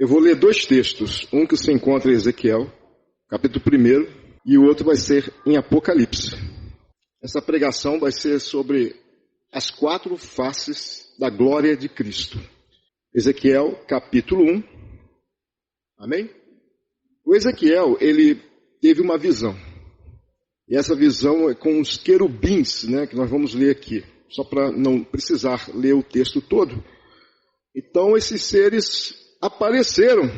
Eu vou ler dois textos, um que se encontra em Ezequiel, capítulo 1, e o outro vai ser em Apocalipse. Essa pregação vai ser sobre as 4 faces da glória de Cristo. Ezequiel, capítulo 1. Amém? O Ezequiel, ele teve uma visão. E essa visão é com os querubins, né, que nós vamos ler aqui, só para não precisar ler o texto todo. Então, esses seres apareceram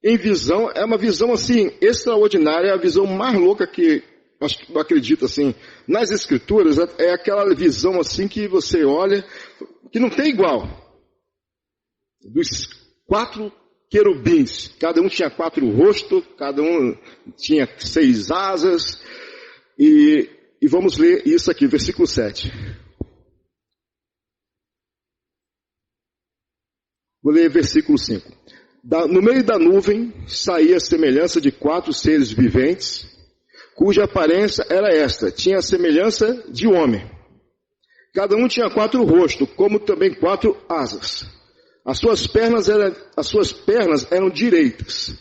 em visão, é uma visão assim extraordinária, é a visão mais louca que eu acredito assim, nas escrituras, é aquela visão assim que você olha, que não tem igual. Dos 4 querubins, cada um tinha 4 rostos, cada um tinha 6 asas, e vamos ler isso aqui, versículo 7. Vou ler versículo 5. No meio da nuvem saía a semelhança de 4 seres viventes, cuja aparência era esta, tinha a semelhança de homem. Cada um tinha 4 rostos, como também 4 asas. As suas pernas eram direitas,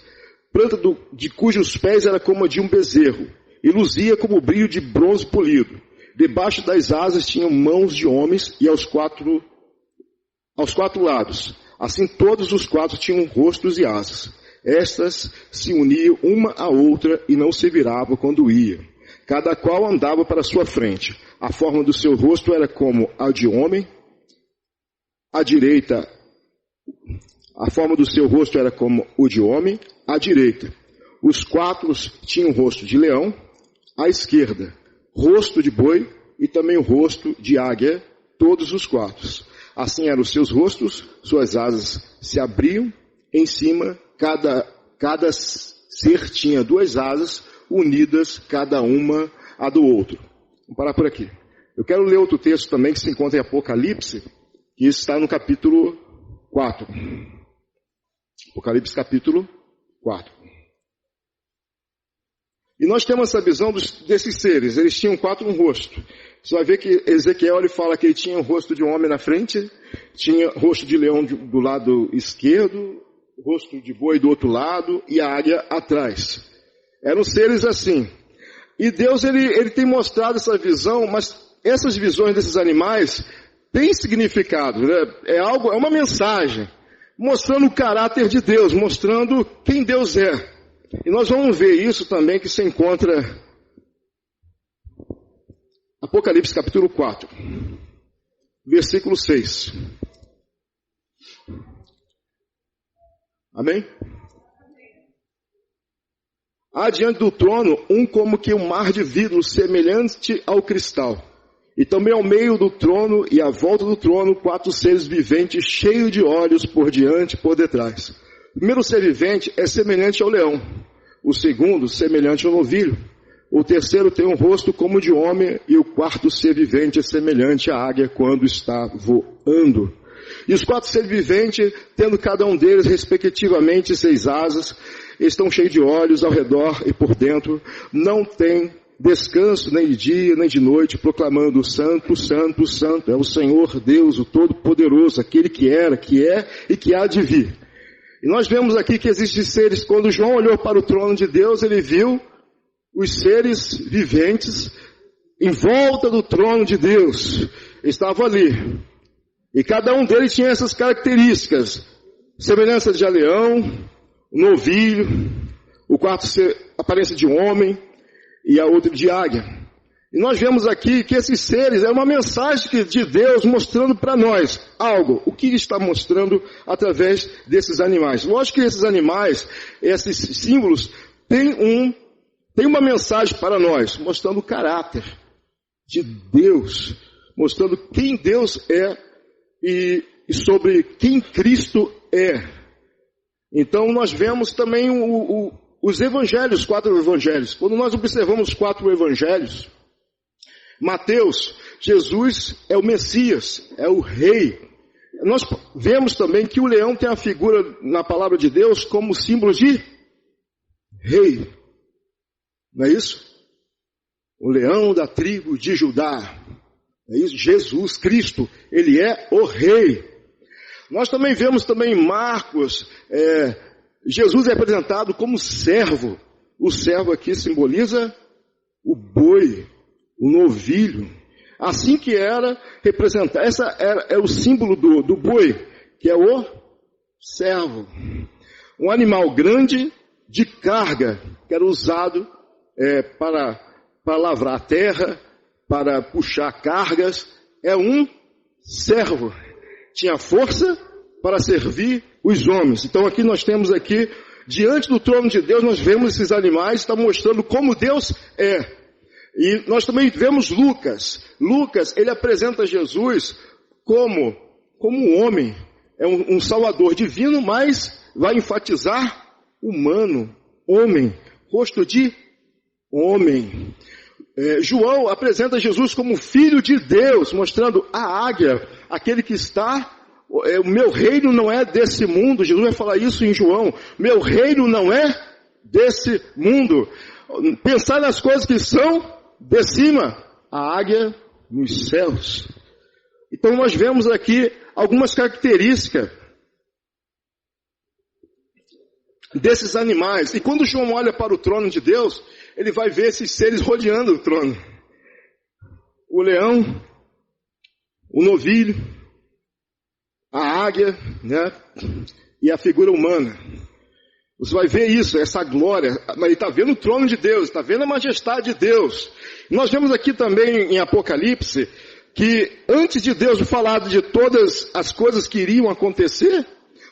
planta de cujos pés era como a de um bezerro, e luzia como o brilho de bronze polido. Debaixo das asas tinham mãos de homens, e aos quatro lados. Assim todos os 4 tinham rostos e asas. Estas se uniam uma à outra e não se viravam quando iam. Cada qual andava para sua frente. A forma do seu rosto era como a de homem. A forma do seu rosto era como o de homem. À direita. Os 4 tinham rosto de leão. À esquerda, rosto de boi e também o rosto de águia. Todos os 4. Assim eram os seus rostos, suas asas se abriam em cima, cada ser tinha 2 asas, unidas cada uma a do outro. Vamos parar por aqui. Eu quero ler outro texto também que se encontra em Apocalipse, que está no capítulo 4. Apocalipse capítulo 4. E nós temos essa visão desses seres, eles tinham 4 rostos. Você vai ver que Ezequiel ele fala que ele tinha o rosto de um homem na frente, tinha rosto de leão do lado esquerdo, rosto de boi do outro lado e a águia atrás. Eram seres assim. E Deus ele tem mostrado essa visão, mas essas visões desses animais têm significado, né? É uma mensagem, mostrando o caráter de Deus, mostrando quem Deus é. E nós vamos ver isso também que se encontra Apocalipse capítulo 4, versículo 6. Amém? Há diante do trono um como que um mar de vidro semelhante ao cristal. E também ao meio do trono e à volta do trono 4 seres viventes cheios de olhos por diante e por detrás. O primeiro ser vivente é semelhante ao leão. O segundo semelhante ao novilho. O terceiro tem um rosto como o de homem, e o 4º ser vivente é semelhante à águia quando está voando. E os 4 seres viventes, tendo cada um deles respectivamente 6 asas, estão cheios de olhos ao redor e por dentro, não tem descanso nem de dia nem de noite, proclamando Santo, Santo, Santo é o Senhor Deus, o Todo-Poderoso, aquele que era, que é e que há de vir. E nós vemos aqui que existem seres, quando João olhou para o trono de Deus, ele viu os seres viventes em volta do trono de Deus, estavam ali. E cada um deles tinha essas características. Semelhança de leão, novilho, o 4 ser aparência de homem e a outra de águia. E nós vemos aqui que esses seres é uma mensagem de Deus mostrando para nós algo. O que Ele está mostrando através desses animais? Lógico que esses animais, esses símbolos, têm uma mensagem para nós, mostrando o caráter de Deus, mostrando quem Deus é e sobre quem Cristo é. Então nós vemos também os evangelhos, 4 evangelhos. Quando nós observamos os 4 evangelhos, Mateus, Jesus é o Messias, é o Rei. Nós vemos também que o leão tem a figura na palavra de Deus como símbolo de Rei. Não é isso? O leão da tribo de Judá. É isso? Jesus Cristo, Ele é o Rei. Nós também vemos também em Marcos, Jesus é apresentado como servo. O servo aqui simboliza o boi, o novilho. Assim que era representado, é o símbolo do boi, que é o servo. Um animal grande de carga, que era usado para lavrar a terra, para puxar cargas. É um servo. Tinha força para servir os homens. Então aqui nós temos aqui, diante do trono de Deus, nós vemos esses animais, está mostrando como Deus é. E nós também vemos Lucas. Lucas, ele apresenta Jesus como um homem. É um salvador divino, mas vai enfatizar humano, homem, rosto de homem. João apresenta Jesus como filho de Deus, mostrando a águia, aquele que está, o meu reino não é desse mundo. Jesus vai falar isso em João, meu reino não é desse mundo. Pensar nas coisas que são de cima, a águia nos céus. Então nós vemos aqui algumas características desses animais. E quando João olha para o trono de Deus, ele vai ver esses seres rodeando o trono. O leão, o novilho, a águia, né? E a figura humana. Você vai ver isso, essa glória. Mas ele está vendo o trono de Deus, está vendo a majestade de Deus. Nós vemos aqui também em Apocalipse que antes de Deus falar de todas as coisas que iriam acontecer,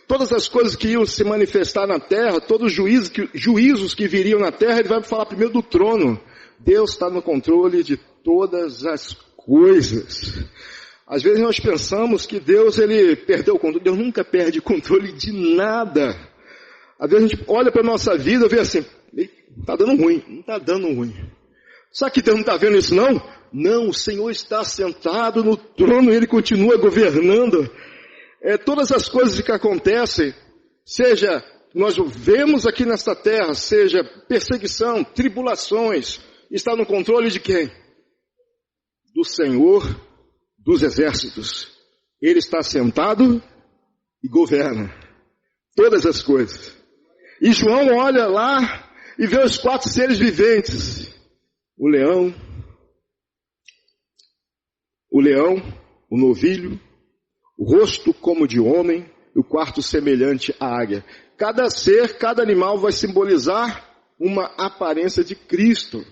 todas as coisas que iam se manifestar na terra, todos os juízos que viriam na terra, ele vai falar primeiro do trono. Deus está no controle de todas as coisas. Às vezes nós pensamos que Deus, ele perdeu o controle. Deus nunca perde controle de nada. Às vezes a gente olha para a nossa vida e vê assim, está dando ruim, não está dando ruim. Só que Deus não está vendo isso não? Não, o Senhor está sentado no trono e Ele continua governando. Todas as coisas que acontecem, seja nós vemos aqui nesta terra, seja perseguição, tribulações, está no controle de quem? Do Senhor dos exércitos. Ele está sentado e governa todas as coisas. E João olha lá e vê os 4 seres viventes. O leão, o novilho, o rosto como de homem, e o quarto semelhante à águia. Cada ser, cada animal vai simbolizar uma aparência de Cristo,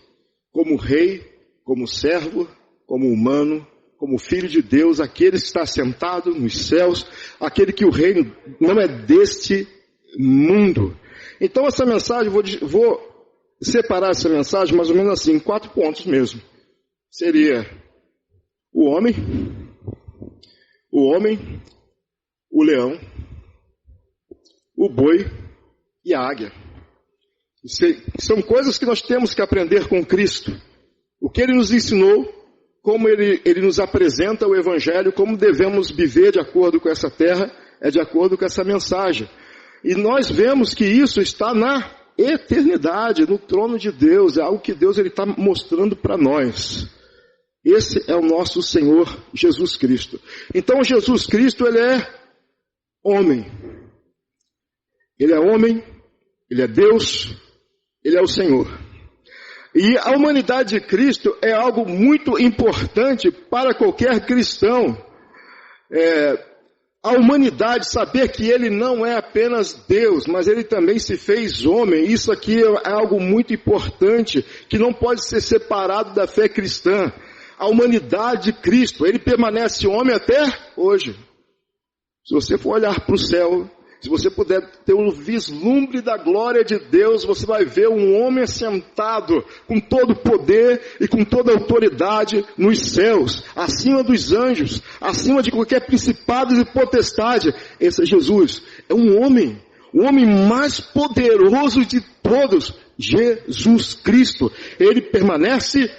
como rei, como servo, como humano, como filho de Deus, aquele que está sentado nos céus, aquele que o reino não é deste mundo. Então essa mensagem, vou separar essa mensagem mais ou menos assim, em 4 pontos mesmo. Seria o homem, o leão, o boi e a águia. São coisas que nós temos que aprender com Cristo. O que Ele nos ensinou, como Ele nos apresenta o Evangelho, como devemos viver de acordo com essa terra, de acordo com essa mensagem. E nós vemos que isso está na eternidade, no trono de Deus, é algo que Deus está mostrando para nós. Esse é o nosso Senhor Jesus Cristo. Então Jesus Cristo, Ele é homem. Ele é homem, Ele é Deus, Ele é o Senhor. E a humanidade de Cristo é algo muito importante para qualquer cristão. A humanidade saber que Ele não é apenas Deus, mas Ele também se fez homem. Isso aqui é algo muito importante, que não pode ser separado da fé cristã. A humanidade de Cristo, Ele permanece homem até hoje. Se você for olhar para o céu, se você puder ter um vislumbre da glória de Deus, você vai ver um homem sentado com todo o poder e com toda a autoridade nos céus, acima dos anjos, acima de qualquer principado e potestade. Esse é Jesus, é um homem, o homem mais poderoso de todos, Jesus Cristo. Ele permanece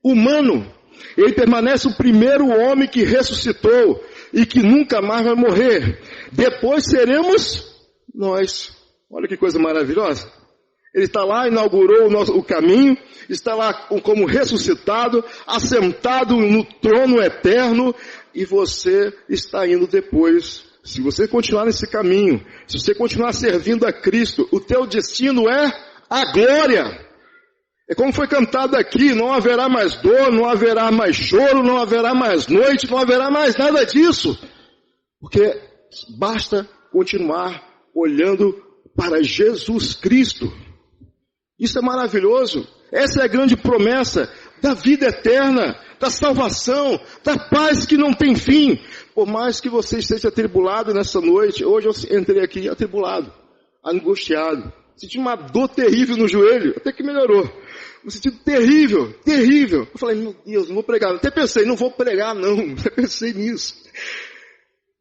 humano. Ele permanece o primeiro homem que ressuscitou e que nunca mais vai morrer. Depois seremos nós. Olha que coisa maravilhosa. Ele está lá, inaugurou o caminho, está lá como ressuscitado, assentado no trono eterno, e você está indo depois se você continuar nesse caminho, se você continuar servindo a Cristo, o teu destino é a glória. É como foi cantado aqui, não haverá mais dor, não haverá mais choro, não haverá mais noite, não haverá mais nada disso. Porque basta continuar olhando para Jesus Cristo. Isso é maravilhoso. Essa é a grande promessa da vida eterna, da salvação, da paz que não tem fim. Por mais que você esteja atribulado nessa noite, hoje eu entrei aqui atribulado, angustiado, senti uma dor terrível no joelho, até que melhorou. Um sentido terrível, terrível. Eu falei, meu Deus, não vou pregar. Até pensei, não vou pregar não, até pensei nisso.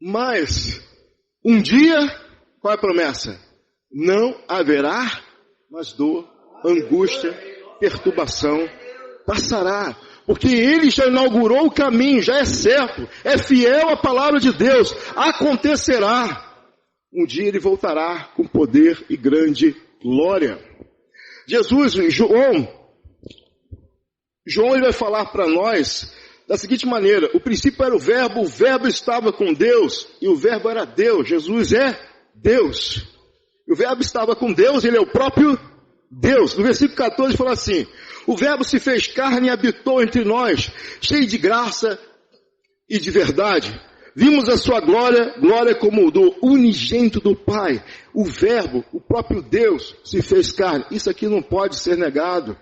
Mas, um dia, qual é a promessa? Não haverá mais dor, angústia, perturbação, passará. Porque Ele já inaugurou o caminho, já é certo, é fiel à palavra de Deus, acontecerá. Um dia Ele voltará com poder e grande glória. Jesus, João ele vai falar para nós da seguinte maneira, o princípio era o verbo estava com Deus, e o verbo era Deus, Jesus é Deus. E o verbo estava com Deus, Ele é o próprio Deus. No versículo 14 fala assim, o verbo se fez carne e habitou entre nós, cheio de graça e de verdade. Vimos a sua glória, glória como do unigênito do Pai. O verbo, o próprio Deus, se fez carne. Isso aqui não pode ser negado.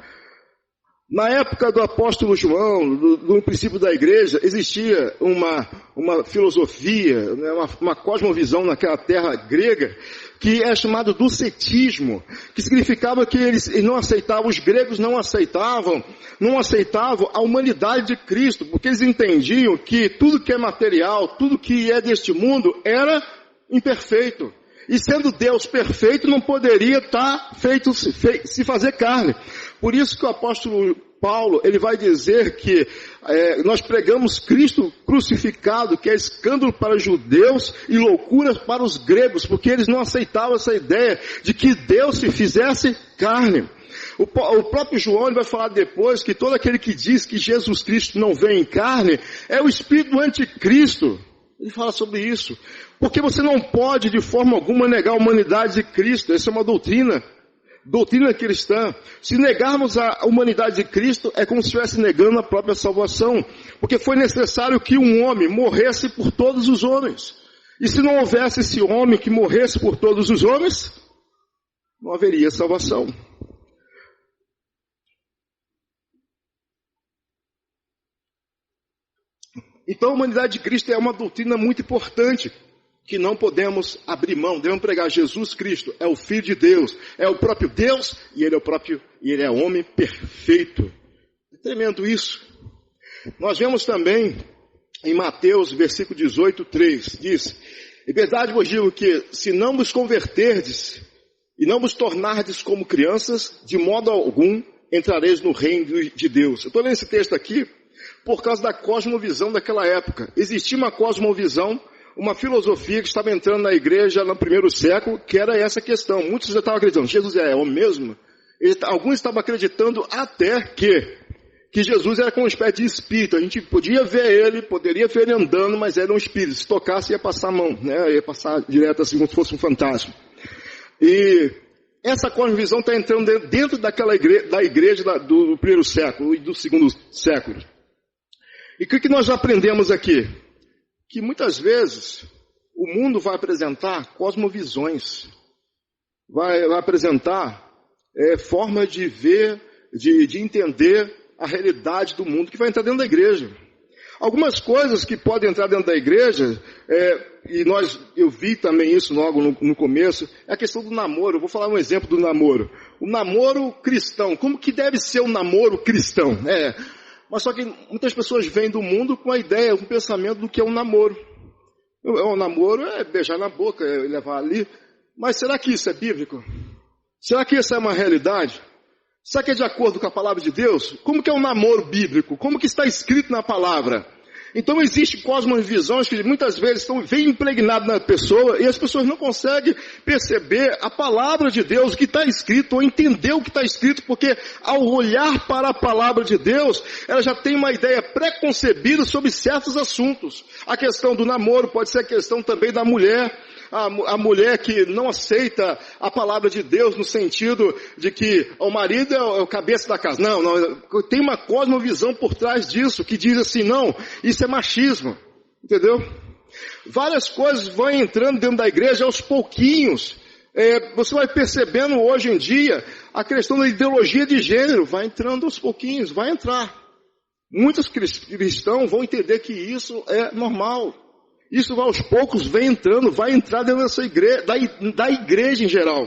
Na época do apóstolo João, no princípio da igreja, existia uma filosofia, né, uma cosmovisão naquela terra grega, que é chamado docetismo, que significava que eles não aceitavam, os gregos não aceitavam a humanidade de Cristo, porque eles entendiam que tudo que é material, tudo que é deste mundo era imperfeito. E sendo Deus perfeito, não poderia se fazer carne. Por isso que o apóstolo Paulo, ele vai dizer que nós pregamos Cristo crucificado, que é escândalo para os judeus e loucura para os gregos, porque eles não aceitavam essa ideia de que Deus se fizesse carne. O próprio João ele vai falar depois que todo aquele que diz que Jesus Cristo não vem em carne é o espírito do anticristo. Ele fala sobre isso. Porque você não pode de forma alguma negar a humanidade de Cristo. Essa é uma doutrina cristã. Se negarmos a humanidade de Cristo, é como se estivesse negando a própria salvação. Porque foi necessário que um homem morresse por todos os homens. E se não houvesse esse homem que morresse por todos os homens, não haveria salvação. Então a humanidade de Cristo é uma doutrina muito importante, que não podemos abrir mão, devemos pregar Jesus Cristo, é o Filho de Deus, é o próprio Deus, e Ele é homem perfeito. É tremendo isso. Nós vemos também, em Mateus, versículo 18, 3, diz, em verdade vos digo que, se não vos converterdes, e não vos tornardes como crianças, de modo algum entrareis no reino de Deus. Eu estou lendo esse texto aqui, por causa da cosmovisão daquela época. Existia uma cosmovisão, uma filosofia que estava entrando na igreja no primeiro século, que era essa questão. Muitos já estavam acreditando, Jesus é homem mesmo? Alguns estavam acreditando até que Jesus era como uma espécie de espírito. A gente podia ver ele, poderia ver ele andando, mas era um espírito. Se tocasse, ia passar a mão, né? Ia passar direto assim, como se fosse um fantasma. E essa cosmovisão está entrando dentro daquela igreja do primeiro século e do segundo século. E o que nós aprendemos aqui? Que muitas vezes o mundo vai apresentar cosmovisões, vai apresentar forma de ver, de entender a realidade do mundo que vai entrar dentro da igreja. Algumas coisas que podem entrar dentro da igreja, eu vi também isso logo no começo, é a questão do namoro. Eu vou falar um exemplo do namoro. O namoro cristão, como que deve ser o namoro cristão? Mas só que muitas pessoas vêm do mundo com a ideia, com o pensamento do que é um namoro. O namoro é beijar na boca, é levar ali. Mas será que isso é bíblico? Será que isso é uma realidade? Será que é de acordo com a palavra de Deus? Como que é um namoro bíblico? Como que está escrito na palavra? Então existem cosmovisões que muitas vezes vêm impregnadas na pessoa e as pessoas não conseguem perceber a palavra de Deus, o que está escrito, ou entender o que está escrito, porque ao olhar para a palavra de Deus, ela já tem uma ideia pré-concebida sobre certos assuntos. A questão do namoro pode ser a questão também da mulher. A mulher que não aceita a palavra de Deus no sentido de que o marido é o cabeça da casa. Não, tem uma cosmovisão por trás disso, que diz assim, não, isso é machismo, entendeu? Várias coisas vão entrando dentro da igreja aos pouquinhos. Você vai percebendo hoje em dia, a questão da ideologia de gênero vai entrando aos pouquinhos, vai entrar. Muitos cristãos vão entender que isso é normal. Isso aos poucos vai entrar dentro dessa igreja, da igreja em geral.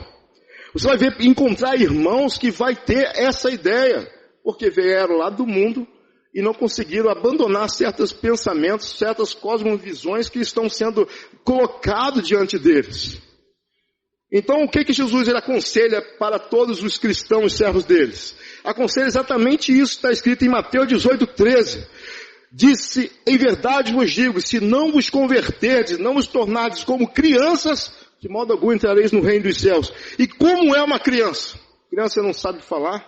Você vai encontrar irmãos que vai ter essa ideia, porque vieram lá do mundo e não conseguiram abandonar certos pensamentos, certas cosmovisões que estão sendo colocados diante deles. Então o que Jesus ele aconselha para todos os cristãos servos deles? Aconselha exatamente isso, está escrito em Mateus 18:13. Disse, em verdade vos digo, se não vos converterdes, não vos tornardes como crianças, de modo algum entrareis no reino dos céus. E como é uma criança? A criança não sabe falar,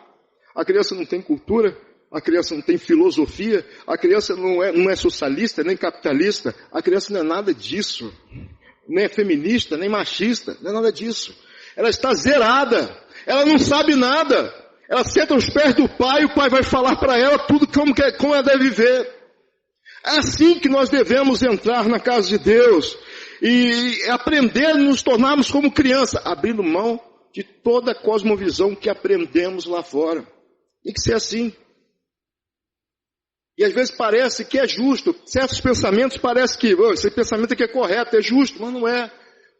a criança não tem cultura, a criança não tem filosofia, a criança não é socialista, nem capitalista, a criança não é nada disso. Nem é feminista, nem machista, não é nada disso. Ela está zerada, ela não sabe nada. Ela senta aos pés do pai, o pai vai falar para ela tudo como ela deve viver. É assim que nós devemos entrar na casa de Deus e aprender a nos tornarmos como criança, abrindo mão de toda a cosmovisão que aprendemos lá fora. Tem que ser assim. E às vezes parece que é justo, certos pensamentos parece que esse pensamento aqui é correto, é justo, mas não é.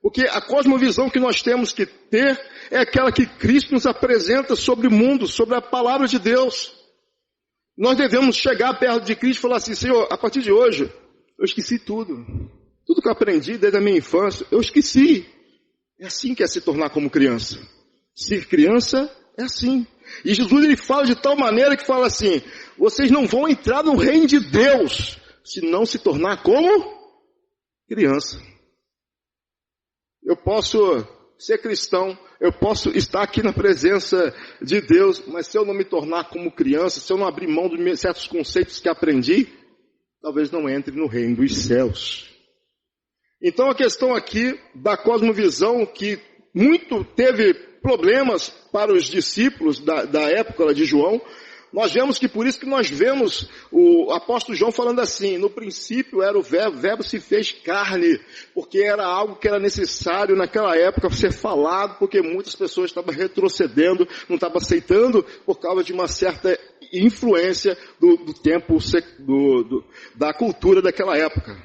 Porque a cosmovisão que nós temos que ter é aquela que Cristo nos apresenta sobre o mundo, sobre a palavra de Deus. Nós devemos chegar perto de Cristo e falar assim, Senhor, a partir de hoje, eu esqueci tudo. Tudo que eu aprendi desde a minha infância, eu esqueci. É assim que é se tornar como criança. Ser criança é assim. E Jesus ele fala de tal maneira que fala assim, vocês não vão entrar no reino de Deus, se não se tornar como criança. Eu posso ser cristão, eu posso estar aqui na presença de Deus, mas se eu não me tornar como criança, se eu não abrir mão de certos conceitos que aprendi, talvez não entre no reino dos céus. Então a questão aqui da cosmovisão que muito teve problemas para os discípulos da época de João, nós vemos que por isso que nós vemos o apóstolo João falando assim, no princípio era o verbo se fez carne, porque era algo que era necessário naquela época ser falado, porque muitas pessoas estavam retrocedendo, não estavam aceitando por causa de uma certa influência do tempo, da cultura daquela época.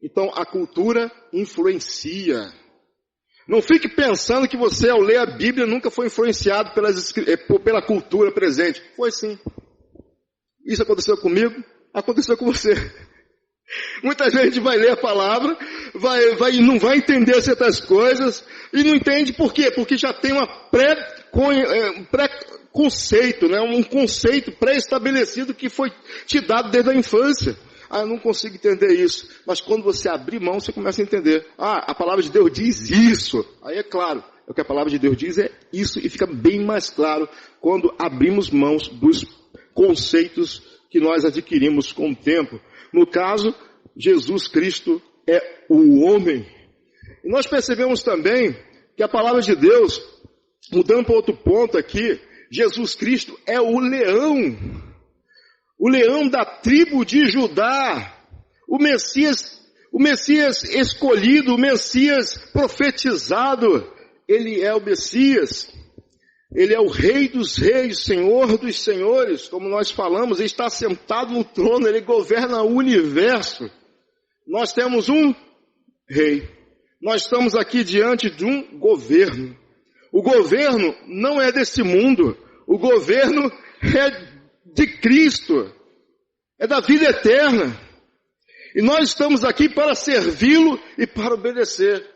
Então a cultura influencia. Não fique pensando que você, ao ler a Bíblia, nunca foi influenciado pela cultura presente. Foi sim. Isso aconteceu comigo, aconteceu com você. Muita gente vai ler a palavra, não vai entender certas coisas, e não entende por quê? Porque já tem um pré-conceito, né? Um conceito pré-estabelecido que foi te dado desde a infância. Eu não consigo entender isso. Mas quando você abrir mão, você começa a entender. A palavra de Deus diz isso. Aí é claro, o que a palavra de Deus diz é isso. E fica bem mais claro quando abrimos mãos dos conceitos que nós adquirimos com o tempo. No caso, Jesus Cristo é o homem. E nós percebemos também que a palavra de Deus, mudando para outro ponto aqui, Jesus Cristo é o leão. O leão da tribo de Judá, o Messias escolhido, o Messias profetizado, ele é o Messias, ele é o Rei dos Reis, Senhor dos Senhores, como nós falamos, ele está sentado no trono, ele governa o universo. Nós temos um rei, nós estamos aqui diante de um governo. O governo não é desse mundo, o governo é de Cristo, é da vida eterna, e nós estamos aqui para servi-lo e para obedecer.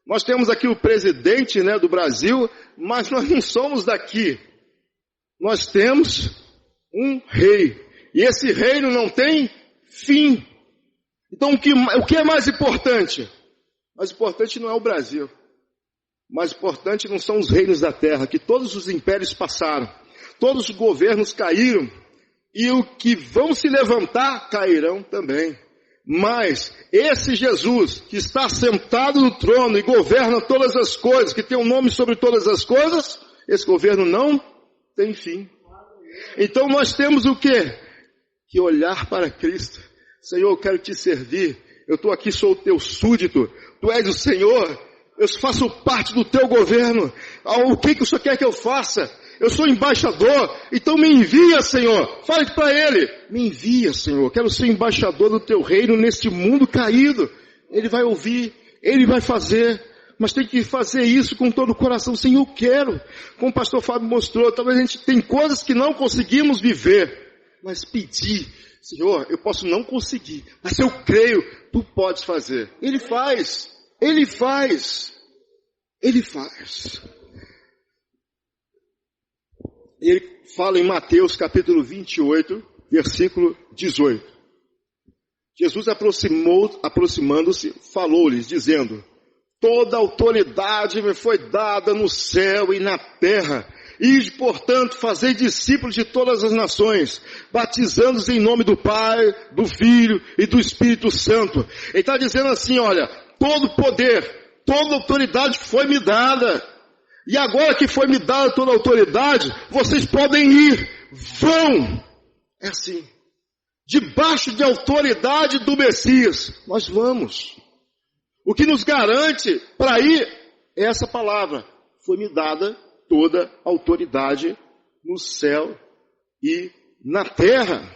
Nós temos aqui o presidente, né, do Brasil, mas nós não somos daqui, nós temos um rei, e esse reino não tem fim, Então o que é mais importante? Mais importante não é o Brasil. Mais importante não são os reinos da terra, que todos os impérios passaram, todos os governos caíram, e o que vão se levantar cairão também. Mas esse Jesus, que está sentado no trono e governa todas as coisas, que tem um nome sobre todas as coisas, esse governo não tem fim. Então nós temos o quê? Que olhar para Cristo. Senhor, eu quero te servir. Eu estou aqui, sou o teu súdito. Tu és o Senhor. Eu faço parte do teu governo. O que o Senhor quer que eu faça? Eu sou embaixador, então me envia, Senhor. Fale para Ele. Me envia, Senhor. Quero ser embaixador do teu reino neste mundo caído. Ele vai ouvir, Ele vai fazer. Mas tem que fazer isso com todo o coração. Senhor, eu quero. Como o pastor Fábio mostrou, talvez a gente tem coisas que não conseguimos viver. Mas pedir, Senhor, eu posso não conseguir. Mas eu creio, Tu podes fazer. Ele faz. Ele faz. Ele faz. Ele fala em Mateus capítulo 28, versículo 18. Jesus aproximando-se, falou-lhes, dizendo: toda autoridade me foi dada no céu e na terra. Ide, portanto, fazei discípulos de todas as nações, batizando-os em nome do Pai, do Filho e do Espírito Santo. Ele está dizendo assim, olha, todo poder, toda autoridade foi me dada. E agora que foi me dada toda a autoridade, vocês podem ir, vão. É assim. Debaixo de autoridade do Messias, nós vamos. O que nos garante para ir é essa palavra. Foi me dada toda a autoridade no céu e na terra.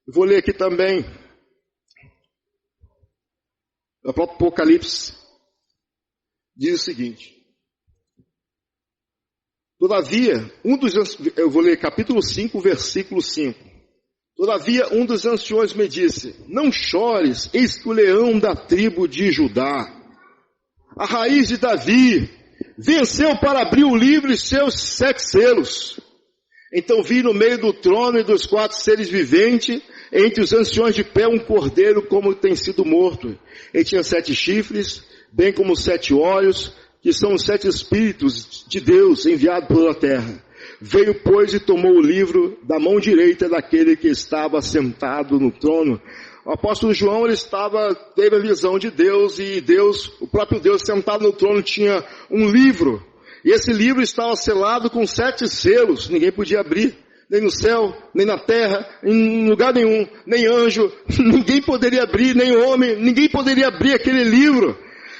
Eu vou ler aqui também. O próprio Apocalipse diz o seguinte. Todavia, eu vou ler capítulo 5, versículo 5. Todavia, um dos anciões me disse: não chores, eis que o leão da tribo de Judá, a raiz de Davi, venceu para abrir o livro e seus 7 selos. Então vi no meio do trono e dos 4 seres viventes, entre os anciões de pé, um cordeiro como tem sido morto. Ele tinha 7 chifres, bem como 7 olhos, que são os 7 espíritos de Deus enviados pela terra. Veio, pois, e tomou o livro da mão direita daquele que estava sentado no trono. O apóstolo João, teve a visão de Deus, e Deus, o próprio Deus sentado no trono, tinha um livro. E esse livro estava selado com 7 selos, ninguém podia abrir, nem no céu, nem na terra, em lugar nenhum, nem anjo, ninguém poderia abrir, nem homem, ninguém poderia abrir aquele livro.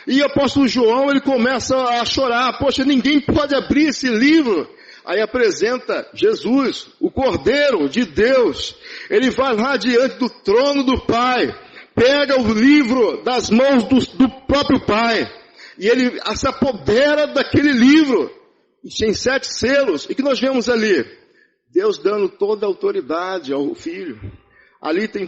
E o apóstolo João, ele começa a chorar, poxa, ninguém pode abrir esse livro. Aí apresenta Jesus, o Cordeiro de Deus. Ele vai lá diante do trono do Pai, pega o livro das mãos do próprio Pai, e ele se apodera daquele livro, e tem 7 selos. E que nós vemos ali? Deus dando toda a autoridade ao Filho. Ali tem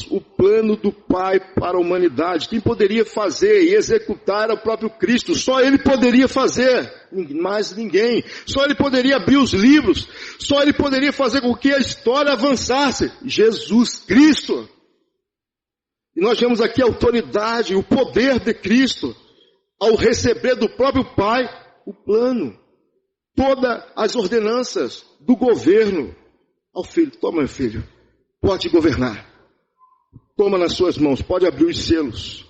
o plano do Pai para a humanidade. Quem poderia fazer e executar era o próprio Cristo. Só Ele poderia fazer, mais ninguém. Só Ele poderia abrir os livros. Só Ele poderia fazer com que a história avançasse. Jesus Cristo. E nós vemos aqui a autoridade, o poder de Cristo, ao receber do próprio Pai o plano, todas as ordenanças do governo ao Filho. Toma, meu filho. Pode governar. Toma nas suas mãos, pode abrir os selos.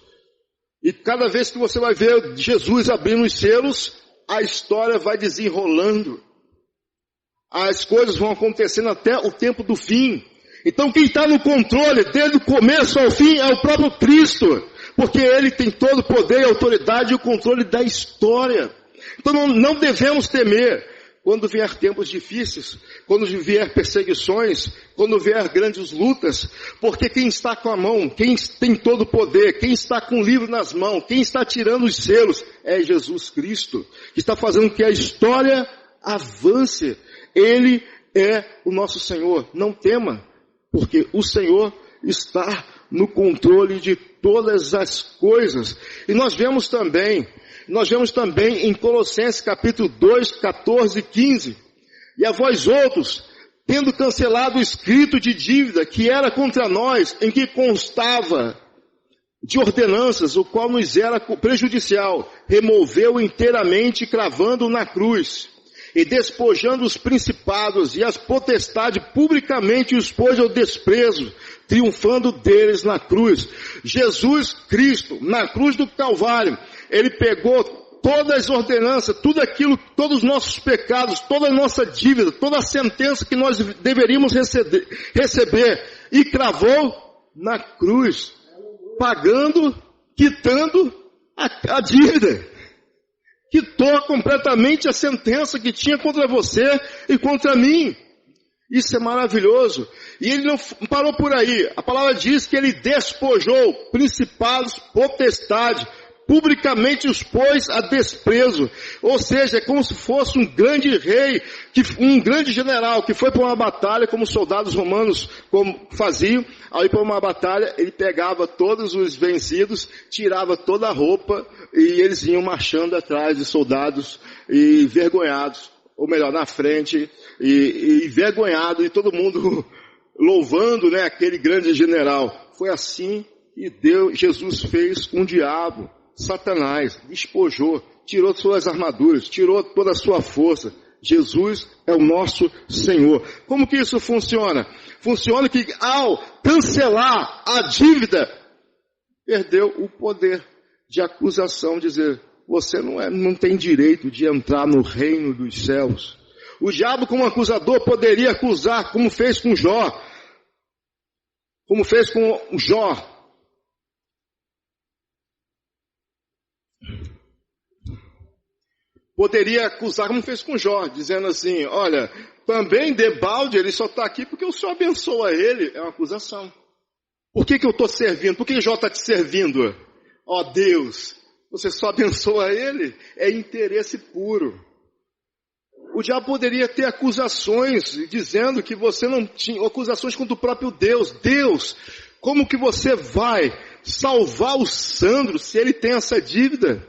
E cada vez que você vai ver Jesus abrindo os selos, a história vai desenrolando. As coisas vão acontecendo até o tempo do fim. Então quem está no controle, desde o começo ao fim, é o próprio Cristo. Porque Ele tem todo o poder, a autoridade e o controle da história. Então não devemos temer. Quando vier tempos difíceis, quando vier perseguições, quando vier grandes lutas, porque quem está com a mão, quem tem todo o poder, quem está com o livro nas mãos, quem está tirando os selos, é Jesus Cristo, que está fazendo que a história avance. Ele é o nosso Senhor. Não tema, porque o Senhor está no controle de todas as coisas. E nós vemos também em Colossenses capítulo 2, 14 e 15. E a vós outros, tendo cancelado o escrito de dívida que era contra nós, em que constava de ordenanças, o qual nos era prejudicial, removeu inteiramente, cravando na cruz, e despojando os principados e as potestades, publicamente os pôs ao desprezo, triunfando deles na cruz. Jesus Cristo, na cruz do Calvário, ele pegou todas as ordenanças, tudo aquilo, todos os nossos pecados, toda a nossa dívida, toda a sentença que nós deveríamos receber, e cravou na cruz, pagando, quitando a dívida. Quitou completamente a sentença que tinha contra você e contra mim. Isso é maravilhoso. E ele não parou por aí. A palavra diz que ele despojou principados, potestades, publicamente os pôs a desprezo. Ou seja, é como se fosse um grande rei, um grande general que foi para uma batalha, como os soldados romanos faziam. Ao ir para uma batalha, ele pegava todos os vencidos, tirava toda a roupa e eles iam marchando atrás de soldados e envergonhados. Ou melhor, na frente, e envergonhado, e todo mundo louvando, né, aquele grande general. Foi assim que Jesus fez com o diabo. Satanás despojou, tirou suas armaduras, tirou toda a sua força. Jesus é o nosso Senhor. Como que isso funciona? Funciona que ao cancelar a dívida, perdeu o poder de acusação, dizer, você não tem direito de entrar no reino dos céus. O diabo, como acusador, poderia acusar, como fez com Jó. Como fez com Jó. Poderia acusar, como fez com Jó, dizendo assim, olha, também Debalde, ele só está aqui porque o Senhor abençoa ele. É uma acusação. Por que eu estou servindo? Por que Jó está te servindo? Ó Deus, você só abençoa ele? É interesse puro. O diabo poderia ter acusações, dizendo que você não tinha, acusações contra o próprio Deus. Deus, como que você vai salvar o Sandro se ele tem essa dívida?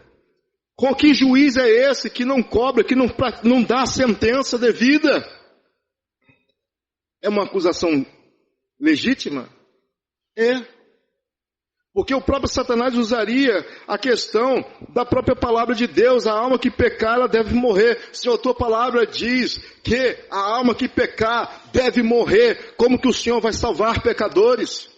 Com que juiz é esse que não cobra, que não dá a sentença devida? É uma acusação legítima? É. Porque o próprio Satanás usaria a questão da própria palavra de Deus. A alma que pecar, ela deve morrer. Se a tua palavra diz que a alma que pecar deve morrer, como que o Senhor vai salvar pecadores?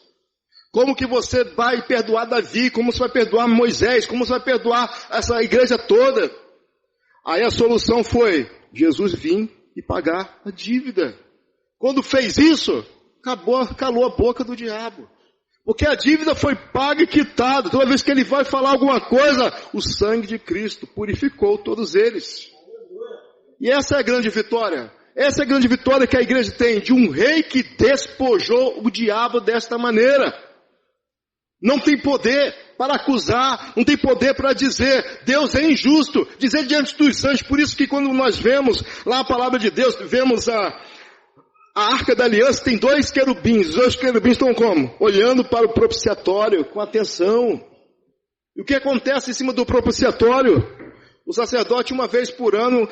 Como que você vai perdoar Davi? Como você vai perdoar Moisés? Como você vai perdoar essa igreja toda? Aí a solução foi Jesus vir e pagar a dívida. Quando fez isso, calou a boca do diabo. Porque a dívida foi paga e quitada. Toda vez que ele vai falar alguma coisa, o sangue de Cristo purificou todos eles. E essa é a grande vitória. Essa é a grande vitória que a igreja tem, de um rei que despojou o diabo desta maneira. Não tem poder para acusar, não tem poder para dizer, Deus é injusto, dizer diante dos anjos. Por isso que quando nós vemos lá a palavra de Deus, vemos a Arca da Aliança, tem 2 querubins. Os 2 querubins estão como? Olhando para o propiciatório com atenção. E o que acontece em cima do propiciatório? O sacerdote, uma vez por ano,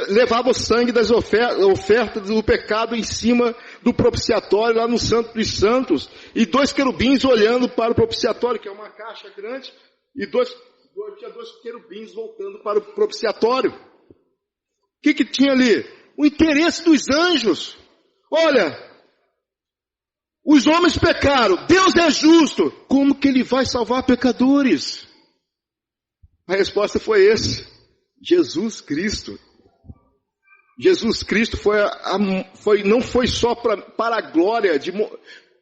levava o sangue das ofertas do pecado em cima do propiciatório, lá no Santo dos Santos. E 2 querubins olhando para o propiciatório, que é uma caixa grande, e tinha 2 querubins voltando para o propiciatório. O que tinha ali? O interesse dos anjos. Olha, os homens pecaram, Deus é justo, como que ele vai salvar pecadores? A resposta foi Jesus Cristo. Jesus Cristo não foi só para a glória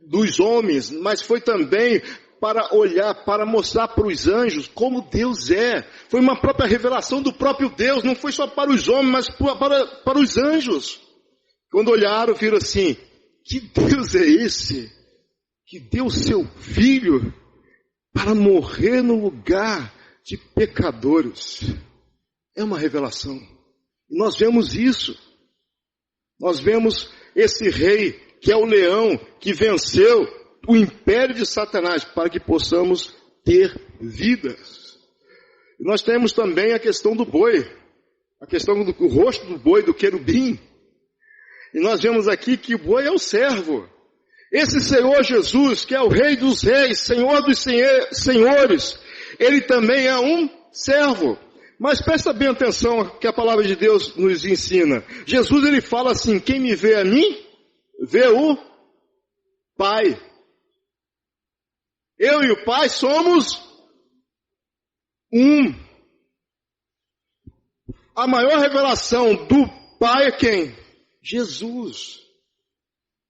dos homens, mas foi também para olhar, para mostrar para os anjos como Deus é. Foi uma própria revelação do próprio Deus, não foi só para os homens, mas para os anjos. Quando olharam, viram assim, que Deus é esse que deu seu Filho para morrer no lugar de pecadores? É uma revelação. E nós vemos isso. Nós vemos esse rei, que é o leão, que venceu o império de Satanás, para que possamos ter vidas. E nós temos também a questão do boi, a questão do rosto do boi, do querubim. E nós vemos aqui que o boi é o servo. Esse Senhor Jesus, que é o Rei dos Reis, Senhor dos Senhores, Ele também é um servo. Mas presta bem atenção que a palavra de Deus nos ensina. Jesus, Ele fala assim, quem me vê a mim, vê o Pai. Eu e o Pai somos um. A maior revelação do Pai é quem? Jesus.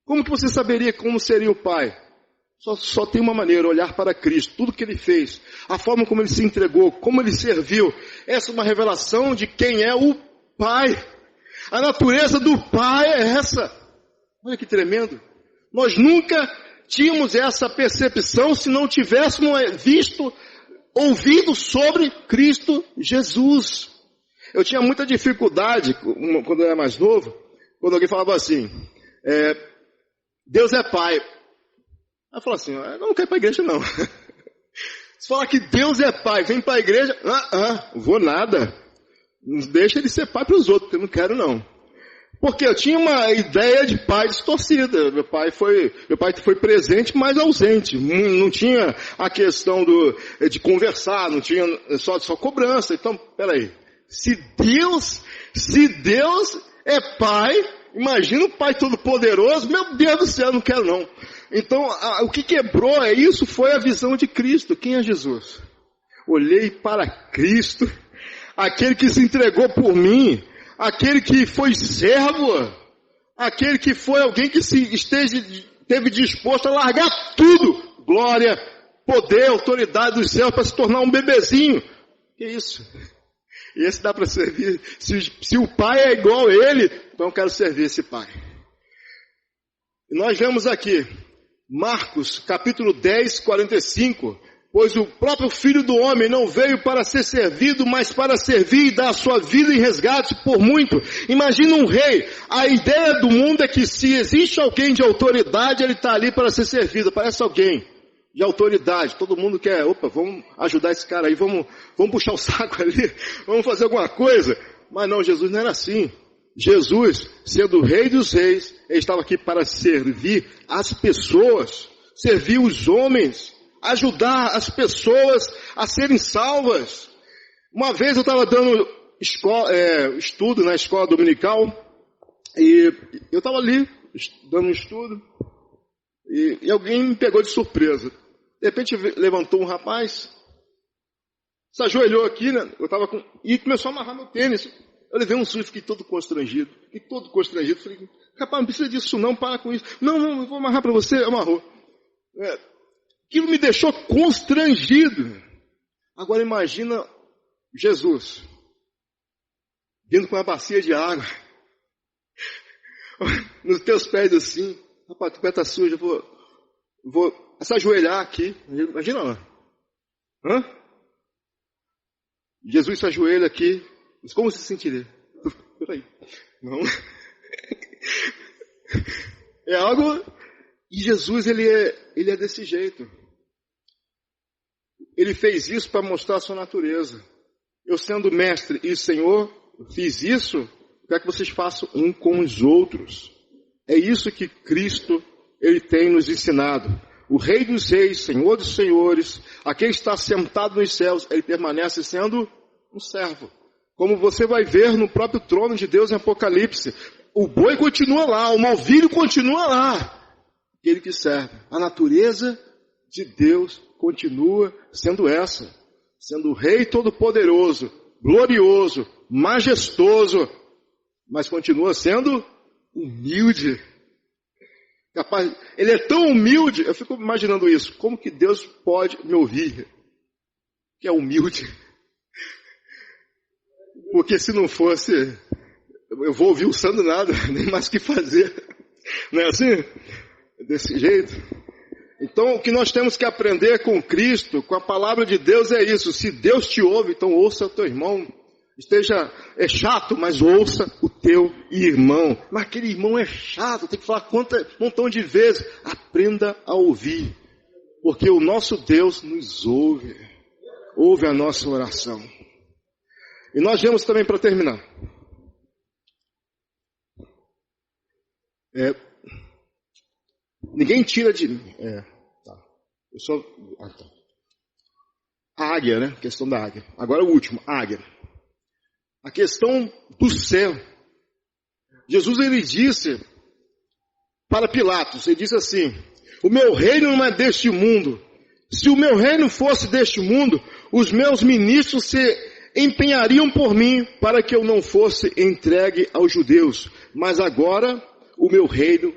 Como que você saberia como seria o Pai? Só tem uma maneira, olhar para Cristo, tudo que Ele fez, a forma como Ele se entregou, como Ele serviu. Essa é uma revelação de quem é o Pai. A natureza do Pai é essa. Olha que tremendo. Nós nunca tínhamos essa percepção se não tivéssemos ouvido sobre Cristo Jesus. Eu tinha muita dificuldade, quando eu era mais novo, quando alguém falava assim, Deus é Pai. Aí eu falava assim, eu não quero ir para a igreja não. Se falar que Deus é Pai, vem para a igreja, vou nada. Deixa Ele ser Pai para os outros, porque eu não quero não. Porque eu tinha uma ideia de pai distorcida. Meu pai foi presente, mas ausente. Não tinha a questão de conversar, não tinha só cobrança. Então, peraí. Se Deus é Pai, imagina o Pai Todo-Poderoso, meu Deus do céu, não quero não. Então, o que quebrou isso foi a visão de Cristo. Quem é Jesus? Olhei para Cristo, aquele que se entregou por mim, aquele que foi servo, aquele que foi alguém que esteve disposto a largar tudo, glória, poder, autoridade dos céus para se tornar um bebezinho. Que isso? E esse dá para servir. Se o Pai é igual a Ele, então eu quero servir esse Pai. E nós vemos aqui, Marcos capítulo 10, 45. Pois o próprio Filho do Homem não veio para ser servido, mas para servir e dar a sua vida em resgate por muito. Imagina um rei. A ideia do mundo é que se existe alguém de autoridade, ele está ali para ser servido. Parece alguém de autoridade. Todo mundo quer, vamos ajudar esse cara aí, vamos puxar o saco ali, vamos fazer alguma coisa. Mas não, Jesus não era assim. Jesus, sendo o Rei dos Reis, ele estava aqui para servir as pessoas, servir os homens, ajudar as pessoas a serem salvas. Uma vez eu estava dando estudo na escola dominical, e eu estava ali, dando um estudo, e alguém me pegou de surpresa. De repente levantou um rapaz, se ajoelhou aqui, né? E começou a amarrar meu tênis. Eu levei um susto, fiquei todo constrangido. Falei, rapaz, não precisa disso não, para com isso. Não, eu vou amarrar para você. Amarrou. Aquilo me deixou constrangido. Agora imagina Jesus vindo com uma bacia de água nos teus pés assim. Rapaz, tu pé tá sujo, eu vou se ajoelhar aqui. Imagina lá. Jesus se ajoelha aqui. Mas como você se sentiria? Peraí. Não. É algo... E Jesus, ele é desse jeito. Ele fez isso para mostrar a sua natureza. Eu sendo mestre e Senhor, fiz isso, para que vocês façam um com os outros. É isso que Cristo, ele tem nos ensinado. O Rei dos Reis, Senhor dos Senhores, aquele que está sentado nos céus, ele permanece sendo um servo. Como você vai ver no próprio trono de Deus em Apocalipse. O boi continua lá, o novilho continua lá. Aquele que serve. A natureza de Deus continua sendo essa. Sendo o Rei Todo-Poderoso, glorioso, majestoso, mas continua sendo humilde. Capaz, ele é tão humilde, eu fico imaginando isso. Como que Deus pode me ouvir? Que é humilde. Porque se não fosse, eu vou ouvir o santo nada, nem mais o que fazer. Não é assim? Desse jeito. Então o que nós temos que aprender com Cristo, com a palavra de Deus é isso. Se Deus te ouve, então ouça o teu irmão. É chato, mas ouça o teu irmão. Mas aquele irmão é chato, tem que falar um montão de vezes. Aprenda a ouvir. Porque o nosso Deus nos ouve. Ouve a nossa oração. E nós vemos também para terminar. Ninguém tira de mim. Tá. Eu só... tá. A águia, né? A questão da águia. Agora o último, a águia. A questão do céu. Jesus, ele disse para Pilatos, ele disse assim: o meu reino não é deste mundo. Se o meu reino fosse deste mundo, os meus ministros se empenhariam por mim para que eu não fosse entregue aos judeus. Mas agora, o meu reino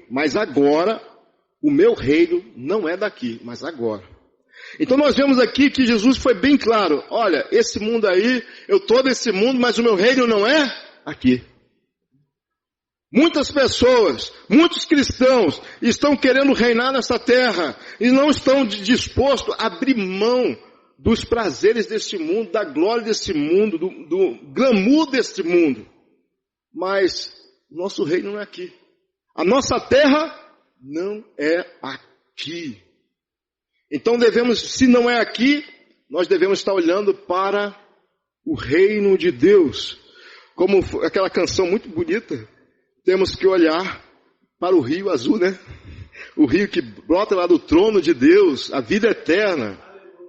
não é daqui, mas agora. Então nós vemos aqui que Jesus foi bem claro. Olha, esse mundo aí, eu estou nesse mundo, mas o meu reino não é aqui. Muitas pessoas, muitos cristãos estão querendo reinar nessa terra e não estão dispostos a abrir mão dos prazeres deste mundo, da glória deste mundo, do glamour deste mundo. Mas nosso reino não é aqui. A nossa terra não é aqui. Então se não é aqui, nós devemos estar olhando para o reino de Deus. Como aquela canção muito bonita, temos que olhar para o rio azul, né? O rio que brota lá do trono de Deus, a vida eterna.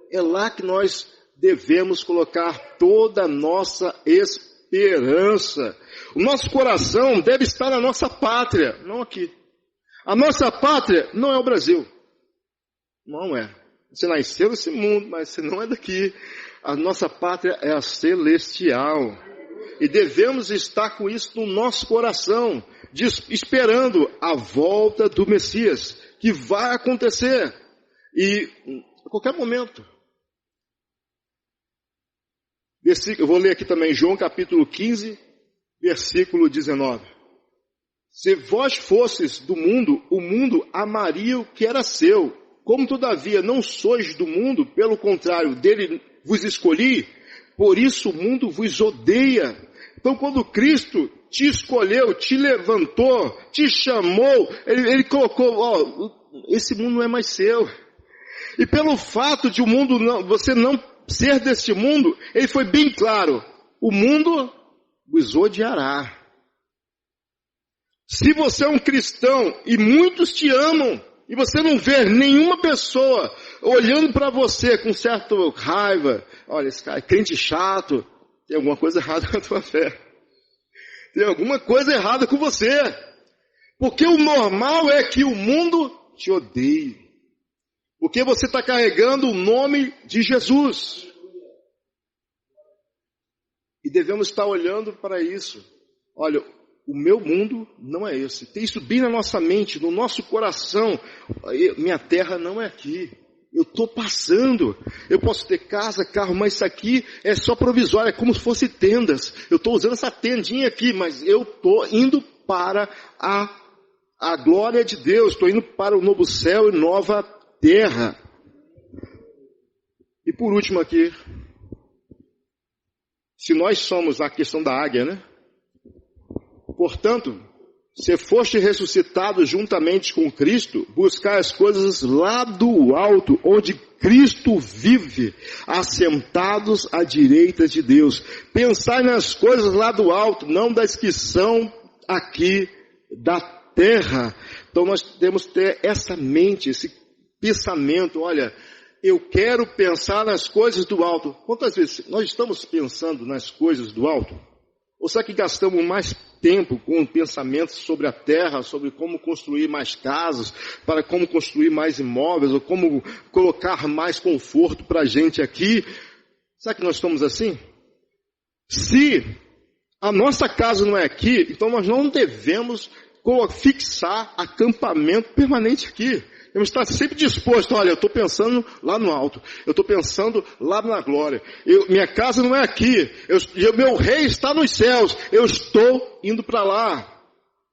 É lá que nós devemos colocar toda a nossa esperança. O nosso coração deve estar na nossa pátria, não aqui. A nossa pátria não é o Brasil. Não é. Você nasceu nesse mundo, mas você não é daqui. A nossa pátria é a celestial. E devemos estar com isso no nosso coração, esperando a volta do Messias, que vai acontecer. E a qualquer momento. Eu vou ler aqui também João capítulo 15, versículo 19. Se vós fosseis do mundo, o mundo amaria o que era seu. Como todavia não sois do mundo, pelo contrário, dele vos escolhi, por isso o mundo vos odeia. Então quando Cristo te escolheu, te levantou, te chamou, Ele colocou, esse mundo não é mais seu. E pelo fato de você não ser deste mundo, Ele foi bem claro, o mundo vos odiará. Se você é um cristão e muitos te amam, e você não vê nenhuma pessoa olhando para você com certa raiva, olha, esse cara é crente chato, tem alguma coisa errada com a tua fé. Tem alguma coisa errada com você. Porque o normal é que o mundo te odeie. Porque você está carregando o nome de Jesus. E devemos estar olhando para isso. Olha, o meu mundo não é esse. Tem isso bem na nossa mente, no nosso coração. Minha terra não é aqui. Eu estou passando. Eu posso ter casa, carro, mas isso aqui é só provisório. É como se fosse tendas. Eu estou usando essa tendinha aqui, mas eu estou indo para a glória de Deus. Estou indo para o novo céu e nova terra. E por último aqui, se nós somos a questão da águia, né? Portanto, se foste ressuscitado juntamente com Cristo, buscai as coisas lá do alto, onde Cristo vive, assentados à direita de Deus. Pensai nas coisas lá do alto, não das que são aqui da terra. Então nós temos que ter essa mente, esse pensamento, olha, eu quero pensar nas coisas do alto. Quantas vezes nós estamos pensando nas coisas do alto? Ou será que gastamos mais tempo com pensamentos sobre a terra, sobre como construir mais casas, para como construir mais imóveis, ou como colocar mais conforto para a gente aqui? Será que nós estamos assim? Se a nossa casa não é aqui, então nós não devemos fixar acampamento permanente aqui. Temos que estar sempre disposto, olha, eu estou pensando lá no alto, eu estou pensando lá na glória, minha casa não é aqui, meu rei está nos céus, eu estou indo para lá.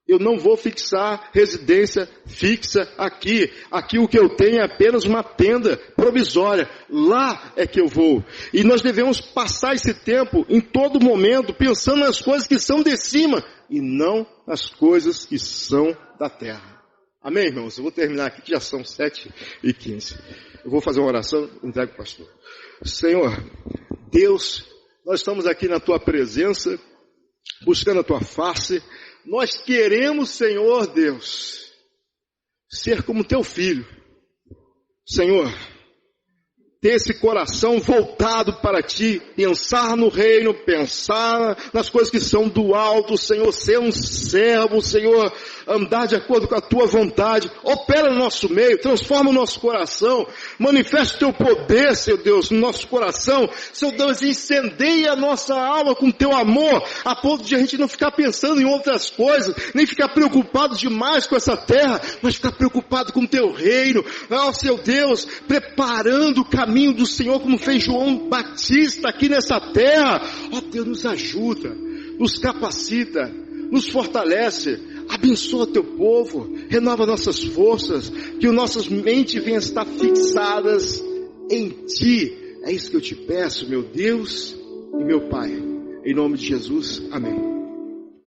Eu não vou fixar residência fixa aqui. Aqui o que eu tenho é apenas uma tenda provisória. Lá é que eu vou. E nós devemos passar esse tempo em todo momento pensando nas coisas que são de cima e não nas coisas que são da terra. Amém, irmãos? Eu vou terminar aqui, que já são 7h15. Eu vou fazer uma oração, entrego para o pastor. Senhor, Deus, nós estamos aqui na Tua presença, buscando a Tua face. Nós queremos, Senhor Deus, ser como teu filho. Senhor, ter esse coração voltado para ti, pensar no reino, pensar nas coisas que são do alto, Senhor, ser um servo, Senhor, andar de acordo com a tua vontade. Opera no nosso meio, transforma o nosso coração, manifesta o teu poder, Senhor Deus, no nosso coração. Senhor Deus, incendeia a nossa alma com teu amor, a ponto de a gente não ficar pensando em outras coisas, nem ficar preocupado demais com essa terra, mas ficar preocupado com o teu reino. Ó, Senhor Deus, preparando o caminho do Senhor, como fez João Batista aqui nessa terra. Ó Deus, nos ajuda, nos capacita, nos fortalece, abençoa teu povo, renova nossas forças, que nossas mentes venham a estar fixadas em ti. É isso que eu te peço, meu Deus e meu Pai, em nome de Jesus, amém.